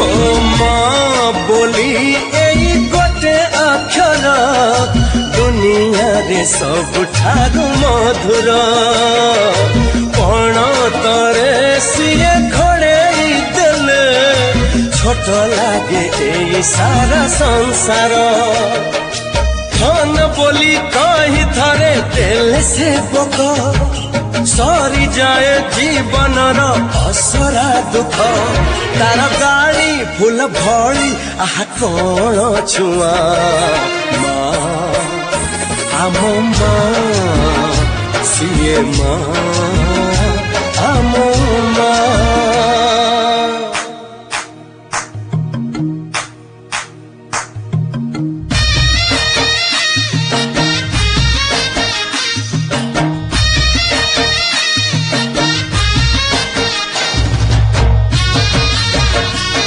हो माँ बोली एई गोटे अक्षर दुनिया रे सबुठारु मधुर पण तरे सिए घोड़ेई देले छोट लागे एई सारा संसार धन बोली कही थरे देले से बक सरी जाए जीवन असरा दुख तार गाड़ी फूल भरी आह कौन छुआ माँ आम माँ सीए माँ